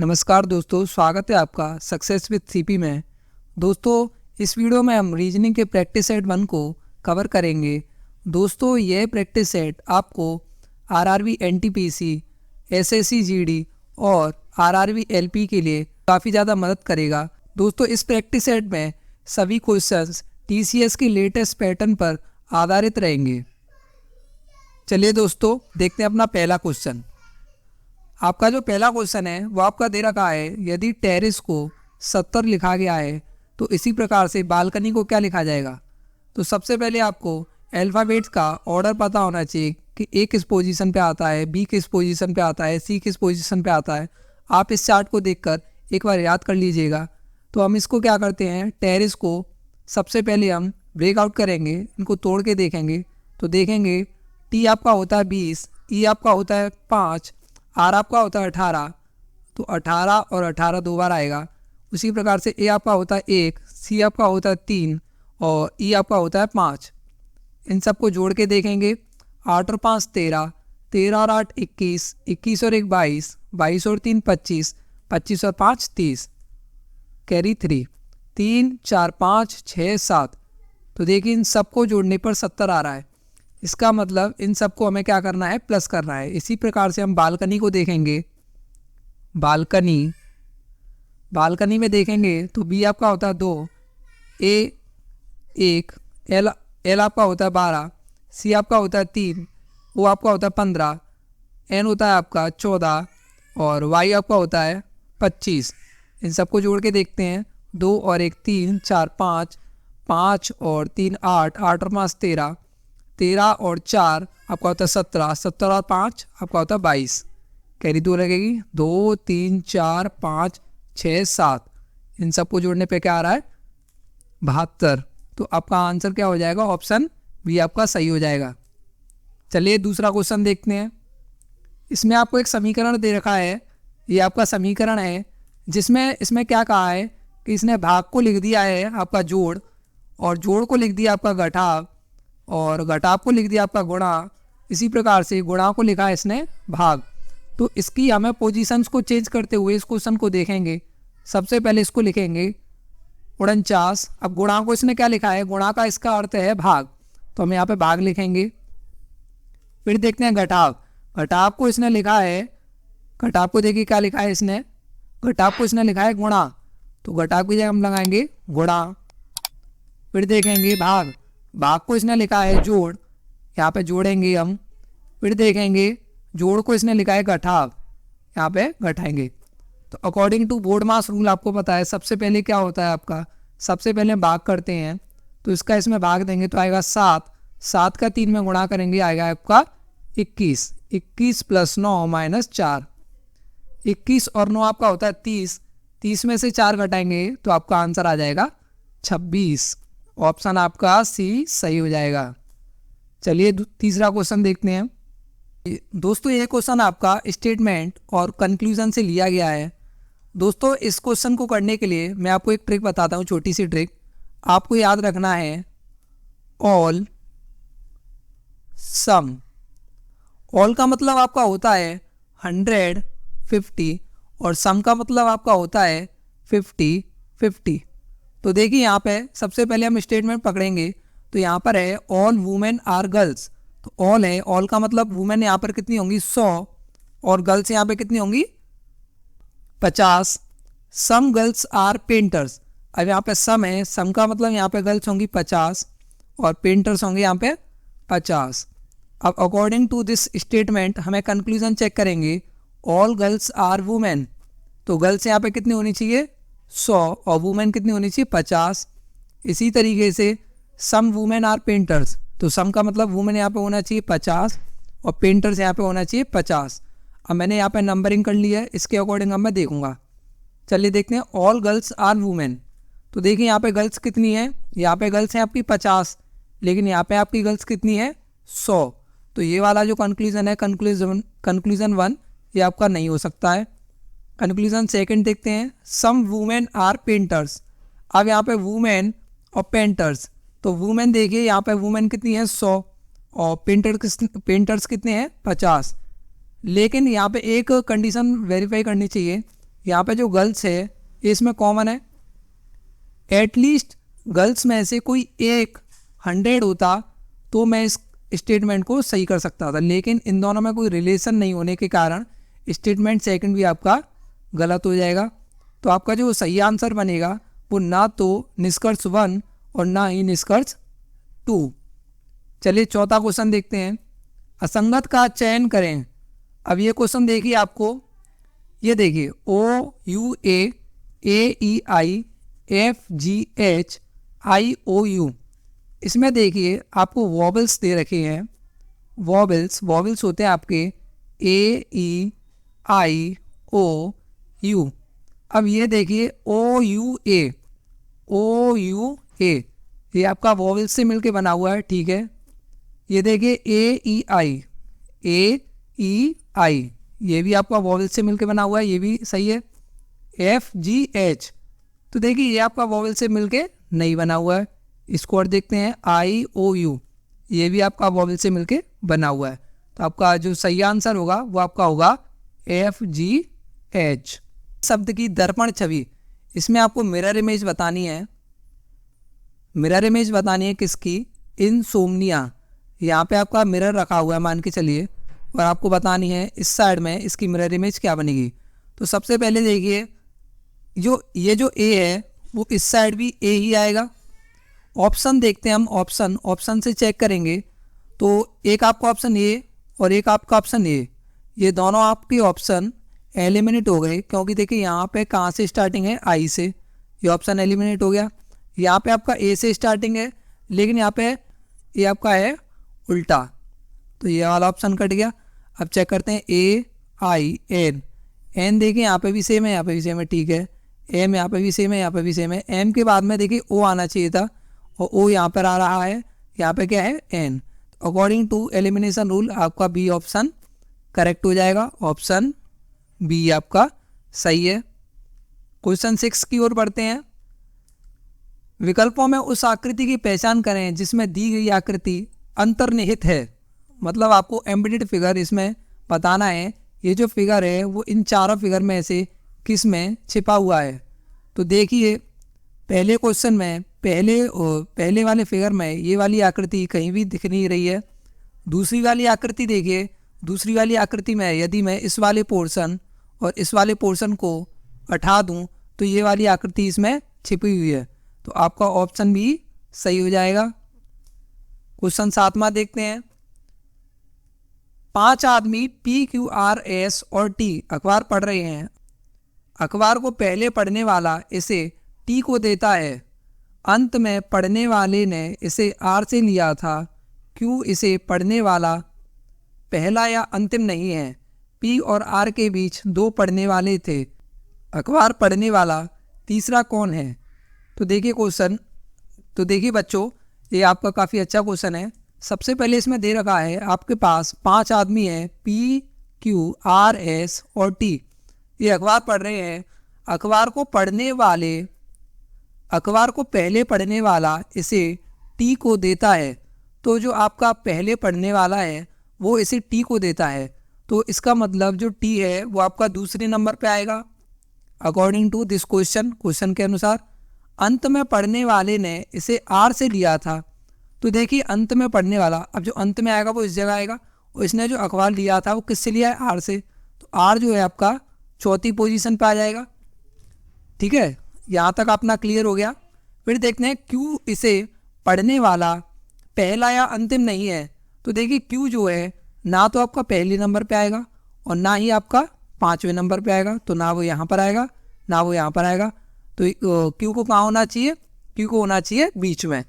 नमस्कार दोस्तों, स्वागत है आपका सक्सेस विद सीपी में। दोस्तों, इस वीडियो में हम रीजनिंग के प्रैक्टिस सेट 1 को कवर करेंगे। दोस्तों, यह प्रैक्टिस सेट आपको आरआरबी एनटीपीसी, एसएससी जीडी और आरआरबी एलपी के लिए काफ़ी ज़्यादा मदद करेगा। दोस्तों, इस प्रैक्टिस सेट में सभी क्वेश्चंस टीसीएस के लेटेस्ट पैटर्न पर आधारित रहेंगे। चलिए दोस्तों, देखते हैं अपना पहला क्वेश्चन। आपका जो पहला क्वेश्चन है वो आपका दे रखा है, यदि टेरेस को 70 लिखा गया है तो इसी प्रकार से बालकनी को क्या लिखा जाएगा। तो सबसे पहले आपको अल्फ़ाबेट्स का ऑर्डर पता होना चाहिए कि ए किस पोजीशन पे आता है, बी किस पोजीशन पे आता है, सी किस पोजीशन पे आता है। आप इस चार्ट को देखकर एक बार याद कर लीजिएगा। तो हम इसको क्या करते हैं, टेरेस को सबसे पहले हम ब्रेकआउट करेंगे, इनको तोड़ के देखेंगे। तो देखेंगे टी आपका होता है 20, ई आपका होता है 5, आर आपका होता है 18। तो 18 और 18 दो बार आएगा। उसी प्रकार से ए आपका होता है 1, सी आपका होता है 3 और ई आपका होता है 5। इन सबको जोड़ के देखेंगे, 8 और 5 13, 13 और 8 21, 21 और 1 22, 22 और 3 25, 25 और 5 30, कैरी 3, 3 4 5 6 7। तो देखिए इन सबको जोड़ने पर 70 आ रहा है। इसका मतलब इन सबको हमें क्या करना है, प्लस करना है। इसी प्रकार से हम बालकनी को देखेंगे। बालकनी में देखेंगे तो बी आपका होता है 2, ए 1, एल आपका होता है 12, सी आपका होता है 3, ओ आपका होता है 15, एन होता है आपका 14 और वाई आपका होता है 25। इन सबको जोड़ के देखते हैं, 2 और 1 3, 4 5, 5 और 3 8, 8 और 5 13, 13 और 4 आपका होता है 17, 17 और 5 आपका होता है 22, कैरी 2 लगेगी, 2 3 4 5 6 7। इन सबको जोड़ने पे क्या आ रहा है, 72। तो आपका आंसर क्या हो जाएगा, ऑप्शन बी आपका सही हो जाएगा। चलिए दूसरा क्वेश्चन देखते हैं। इसमें आपको एक समीकरण दे रखा है, ये आपका समीकरण है जिसमें इसमें क्या कहा है कि इसने भाग को लिख दिया है आपका जोड़, और जोड़ को लिख दिया आपका घटाव, और घटाव को लिख दिया आपका गुणा। इसी प्रकार से गुणा को लिखा है इसने भाग। तो इसकी हमें पोजीशंस को चेंज करते हुए इस क्वेश्चन को देखेंगे। सबसे पहले इसको लिखेंगे 49। अब गुणा को इसने क्या लिखा है, गुणा का इसका अर्थ है भाग, तो हम यहाँ पे भाग लिखेंगे। फिर देखते हैं घटाव। घटाव को इसने लिखा है, घटाव को देखिए क्या लिखा है इसने, घटाव को इसने लिखा है गुणा, तो घटाव की जगह हम लगाएंगे गुणा। फिर देखेंगे भाग, भाग को इसने लिखा है जोड़, यहाँ पे जोड़ेंगे हम। फिर देखेंगे जोड़ को इसने लिखा है घटाव, यहाँ पे घटाएंगे। तो according to BODMAS rule आपको पता है सबसे पहले क्या होता है आपका, सबसे पहले भाग करते हैं। तो इसका इसमें भाग देंगे तो आएगा 7, 7 का 3 में गुणा करेंगे आएगा आपका 21, 21 + 9 - 4, 21 और 9 आपका होता है 30, 30 में से 4 घटाएंगे तो आपका आंसर आ जाएगा 26। ऑप्शन आपका सी सही हो जाएगा। चलिए तीसरा क्वेश्चन देखते हैं। दोस्तों, ये क्वेश्चन आपका स्टेटमेंट और कंक्लूजन से लिया गया है। दोस्तों, इस क्वेश्चन को करने के लिए मैं आपको एक ट्रिक बताता हूँ, छोटी सी ट्रिक। आपको याद रखना है ऑल सम। ऑल का मतलब आपका होता है 100 50 और सम का मतलब आपका होता है 50 50। तो देखिए यहाँ पे सबसे पहले हम स्टेटमेंट पकड़ेंगे। तो यहाँ पर है ऑल वुमेन आर गर्ल्स। तो ऑल है, ऑल का मतलब वुमेन यहाँ पर कितनी होंगी 100 और गर्ल्स यहाँ पे कितनी होंगी 50। Some girls are painters. अब यहाँ पे सम है, सम का मतलब यहाँ पे गर्ल्स होंगी 50 और पेंटर्स होंगे यहाँ पे 50। अब अकॉर्डिंग टू दिस स्टेटमेंट हमें कंक्लूजन चेक करेंगे। ऑल गर्ल्स आर वुमेन, तो गर्ल्स यहाँ पे कितनी होनी चाहिए 100 और वुमेन कितनी होनी चाहिए 50। इसी तरीके से सम वुमेन आर पेंटर्स, तो सम का मतलब वुमेन यहाँ पे होना चाहिए 50 और पेंटर्स यहाँ पे होना चाहिए 50। अब मैंने यहाँ पे नंबरिंग कर लिया है, इसके अकॉर्डिंग अब मैं देखूंगा। चलिए देखते हैं ऑल गर्ल्स आर वुमेन। तो देखिए यहाँ पे गर्ल्स कितनी है, यहाँ पे गर्ल्स है आपकी 50, लेकिन यहाँ पे आपकी गर्ल्स कितनी है 100। तो ये वाला जो कंक्लूजन है कंक्लूजन 1 ये आपका नहीं हो सकता है। कंक्लूजन सेकंड देखते हैं, सम वुमेन आर पेंटर्स। अब यहाँ पे वुमेन और पेंटर्स, तो वुमेन देखिए यहाँ पे वुमेन कितनी है 100 और पेंटर्स कितने हैं 50। लेकिन यहाँ पे एक कंडीशन वेरीफाई करनी चाहिए यहाँ पे जो गर्ल्स है इसमें कॉमन है, एटलीस्ट गर्ल्स में से कोई एक 100 होता तो मैं इस स्टेटमेंट को सही कर सकता था, लेकिन इन दोनों में कोई रिलेशन नहीं होने के कारण स्टेटमेंट सेकंड भी आपका गलत हो जाएगा। तो आपका जो सही आंसर बनेगा वो ना तो निष्कर्ष 1 और ना ही निष्कर्ष 2। चलिए चौथा क्वेश्चन देखते हैं। असंगत का चयन करें। अब ये क्वेश्चन देखिए आपको, ये देखिए OUA AEI FGH IOU, इसमें देखिए आपको वॉबल्स दे रखे हैं। वॉबल्स होते हैं आपके AEIOU। अब ये देखिए OUA ये आपका वॉबल्स से मिलके बना हुआ है, ठीक है। ये देखिए AEI ये भी आपका वॉवल्स से मिलके बना हुआ है, ये भी सही है। FGH तो देखिए ये आपका वॉवल से मिलके नहीं बना हुआ है। इसको और देखते हैं IOU, ये भी आपका वॉवल से मिलके बना हुआ है। तो आपका जो सही आंसर होगा वो आपका होगा FGH। शब्द की दर्पण छवि, इसमें आपको मिरर इमेज बतानी है। मिरर इमेज बतानी है किसकी? इनसोम्निया। यहाँ पे आपका मिरर रखा हुआ है मान के चलिए, और आपको बतानी है इस साइड में इसकी मिरर इमेज क्या बनेगी। तो सबसे पहले देखिए ये जो A है वो इस साइड भी A ही आएगा। ऑप्शन देखते हैं हम, ऑप्शन से चेक करेंगे तो एक आपका ऑप्शन A और एक आपका ऑप्शन A, ये दोनों आपके ऑप्शन एलिमिनेट हो गए, क्योंकि देखिए यहाँ पे कहाँ से स्टार्टिंग है? I से, ये ऑप्शन एलिमिनेट हो गया। यहाँ पे आपका A से स्टार्टिंग है, लेकिन यहाँ पे ये आपका है उल्टा, तो ये वाला ऑप्शन कट गया। अब चेक करते हैं AIN देखिए यहाँ पे भी सेम है, यहाँ पे भी सेम है, ठीक है। M यहाँ पे भी सेम है, यहाँ पे भी सेम है। M के बाद में देखिए O आना चाहिए था, और O यहाँ पर आ रहा है, यहाँ पे क्या है? N। According to elimination rule आपका B ऑप्शन करेक्ट हो जाएगा। ऑप्शन B आपका सही है। क्वेश्चन 6 की ओर बढ़ते हैं। विकल्पों में उस आकृति की पहचान करें जिसमें दी गई आकृति अंतर्निहित है। मतलब आपको एम्बेडेड फिगर इसमें बताना है, ये जो फिगर है वो इन चारों फिगर में से किस में छिपा हुआ है। तो देखिए पहले क्वेश्चन में पहले वाले फिगर में ये वाली आकृति कहीं भी दिख नहीं रही है। दूसरी वाली आकृति देखिए, दूसरी वाली आकृति में यदि मैं इस वाले पोर्शन और इस वाले पोर्शन को हटा दूं तो ये वाली आकृति इसमें छिपी हुई है। तो आपका ऑप्शन भी सही हो जाएगा। क्वेश्चन 7वां देखते हैं। 5 आदमी PQRS और T अखबार पढ़ रहे हैं। अखबार को पहले पढ़ने वाला इसे T को देता है। अंत में पढ़ने वाले ने इसे R से लिया था। क्यों इसे पढ़ने वाला पहला या अंतिम नहीं है? P और R के बीच 2 पढ़ने वाले थे। अखबार पढ़ने वाला तीसरा कौन है? तो देखिए क्वेश्चन, तो देखिए बच्चों ये आपका काफ़ी अच्छा क्वेश्चन है। सबसे पहले इसमें दे रखा है आपके पास 5 आदमी हैं, PQRS और T, ये अखबार पढ़ रहे हैं। अखबार को पहले पढ़ने वाला इसे T को देता है। तो जो आपका पहले पढ़ने वाला है वो इसे T को देता है, तो इसका मतलब जो T है वो आपका दूसरे नंबर पे आएगा अकॉर्डिंग टू दिस क्वेश्चन के अनुसार। अंत में पढ़ने वाले ने इसे R से लिया था। तो देखिए अंत में पढ़ने वाला, अब जो अंत में आएगा वो इस जगह आएगा, और इसने जो अखबार लिया था वो किससे लिया है? R से। तो R जो है आपका चौथी पोजीशन पे आ जाएगा। ठीक है, यहाँ तक अपना क्लियर हो गया। फिर देखते हैं क्यों इसे पढ़ने वाला पहला या अंतिम नहीं है। तो देखिए क्यों जो है ना तो आपका पहले नंबर पे आएगा और ना ही आपका 5वें नंबर पे आएगा, तो ना वो यहाँ पर आएगा ना वो यहाँ पर आएगा। तो क्यू को कहाँ होना चाहिए? क्यू को होना चाहिए बीच में।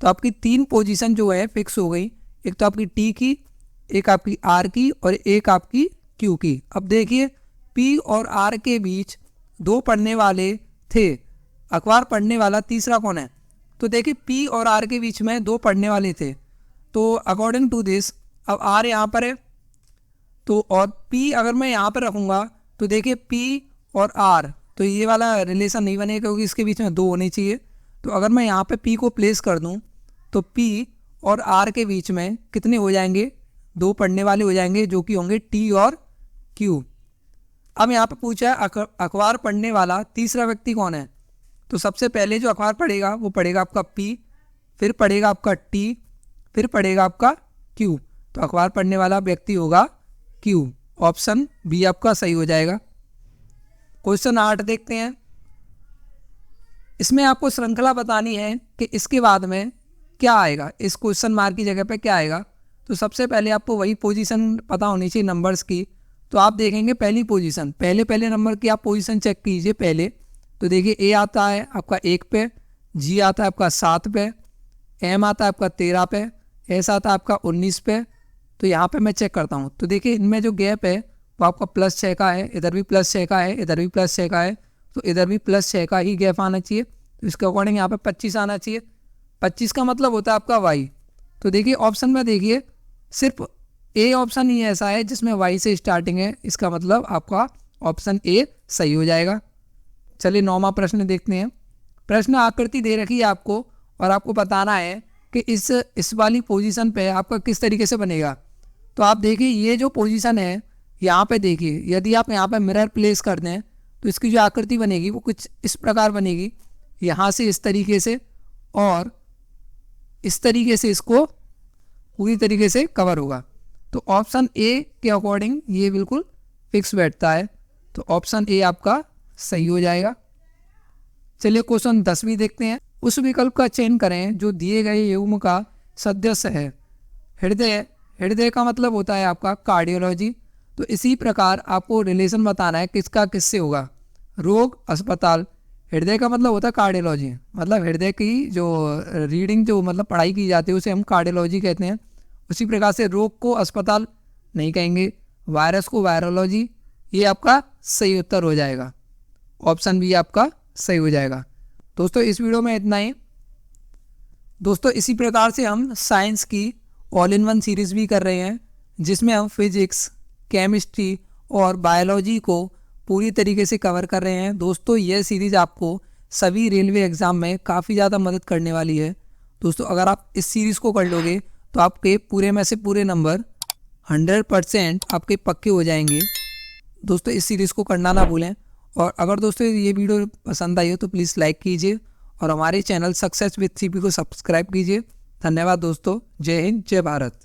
तो आपकी 3 पोजीशन जो है फिक्स हो गई, एक तो आपकी टी की, एक आपकी आर की और एक आपकी क्यू की। अब देखिए पी और आर के बीच 2 पढ़ने वाले थे, अखबार पढ़ने वाला तीसरा कौन है? तो देखिए पी और आर के बीच में 2 पढ़ने वाले थे, तो अकॉर्डिंग टू दिस अब आर यहाँ पर है, तो और पी अगर मैं यहाँ पर रखूँगा तो देखिए पी और आर, तो ये वाला रिलेशन नहीं बनेगा क्योंकि इसके बीच में 2 होने चाहिए। तो अगर मैं यहाँ पे P को प्लेस कर दूँ तो P और R के बीच में कितने हो जाएंगे? 2 पढ़ने वाले हो जाएंगे जो कि होंगे T और Q। अब यहाँ पे पूछा है अखबार पढ़ने वाला तीसरा व्यक्ति कौन है। तो सबसे पहले जो अखबार पढ़ेगा वो पढ़ेगा आपका P, फिर पढ़ेगा आपका T, फिर पढ़ेगा आपका Q। तो अखबार पढ़ने वाला व्यक्ति होगा Q। ऑप्शन बी आपका सही हो जाएगा। क्वेश्चन 8 देखते हैं। इसमें आपको श्रृंखला बतानी है कि इसके बाद में क्या आएगा, इस क्वेश्चन मार्क की जगह पे क्या आएगा। तो सबसे पहले आपको वही पोजीशन पता होनी चाहिए नंबर्स की। तो आप देखेंगे पहली पोजीशन, पहले नंबर की आप पोजीशन चेक कीजिए पहले। तो देखिए ए आता है आपका 1 पे, जी आता है आपका 7 पे, एम आता है आपका 13 पे, एस आता है आपका 19 पे। तो यहाँ पे मैं चेक करता हूँ। तो देखिए इनमें जो गैप है वो आपका +6 का है, इधर भी +6 का है, इधर भी +6 का है। तो इधर भी +6 का ही गैप आना चाहिए। तो इसके अकॉर्डिंग यहाँ पे 25 आना चाहिए। 25 का मतलब होता है आपका वाई। तो देखिए ऑप्शन में देखिए सिर्फ ए ऑप्शन ही ऐसा है जिसमें वाई से स्टार्टिंग है। इसका मतलब आपका ऑप्शन ए सही हो जाएगा। चलिए 9वां प्रश्न देखते हैं। प्रश्न आकृति दे रखी है आपको और आपको बताना है कि इस वाली पोजीशन पे आपका किस तरीके से बनेगा। तो आप देखिए ये जो पोजीशन है यहाँ पे देखिए, यदि आप यहाँ पे मिरर प्लेस कर दें तो इसकी जो आकृति बनेगी वो कुछ इस प्रकार बनेगी, यहाँ से इस तरीके से और इस तरीके से इसको पूरी तरीके से कवर होगा। तो ऑप्शन ए के अकॉर्डिंग ये बिल्कुल फिक्स बैठता है। तो ऑप्शन ए आपका सही हो जाएगा। चलिए क्वेश्चन 10वीं देखते हैं। उस विकल्प का चयन करें जो दिए गए युग्म का सदस्य है। हृदय का मतलब होता है आपका कार्डियोलॉजी। तो इसी प्रकार आपको रिलेशन बताना है किसका किससे होगा। रोग अस्पताल, हृदय का मतलब होता है कार्डियोलॉजी, मतलब हृदय की जो रीडिंग जो मतलब पढ़ाई की जाती है उसे हम कार्डियोलॉजी कहते हैं। उसी प्रकार से रोग को अस्पताल नहीं कहेंगे, वायरस को वायरोलॉजी। ये आपका सही उत्तर हो जाएगा। ऑप्शन बी आपका सही हो जाएगा। दोस्तों इस वीडियो में इतना ही। दोस्तों इसी प्रकार से हम साइंस की ऑल इन वन सीरीज़ भी कर रहे हैं जिसमें हम फिजिक्स, केमिस्ट्री और बायोलॉजी को पूरी तरीके से कवर कर रहे हैं। दोस्तों यह सीरीज़ आपको सभी रेलवे एग्ज़ाम में काफ़ी ज़्यादा मदद करने वाली है। दोस्तों अगर आप इस सीरीज़ को कर लोगे तो आपके पूरे में से पूरे नंबर 100% आपके पक्के हो जाएंगे। दोस्तों इस सीरीज़ को करना ना भूलें। और अगर दोस्तों ये वीडियो पसंद आई हो तो प्लीज़ लाइक कीजिए और हमारे चैनल सक्सेस विद सीपी को सब्सक्राइब कीजिए। धन्यवाद दोस्तों। जय हिंद, जय भारत।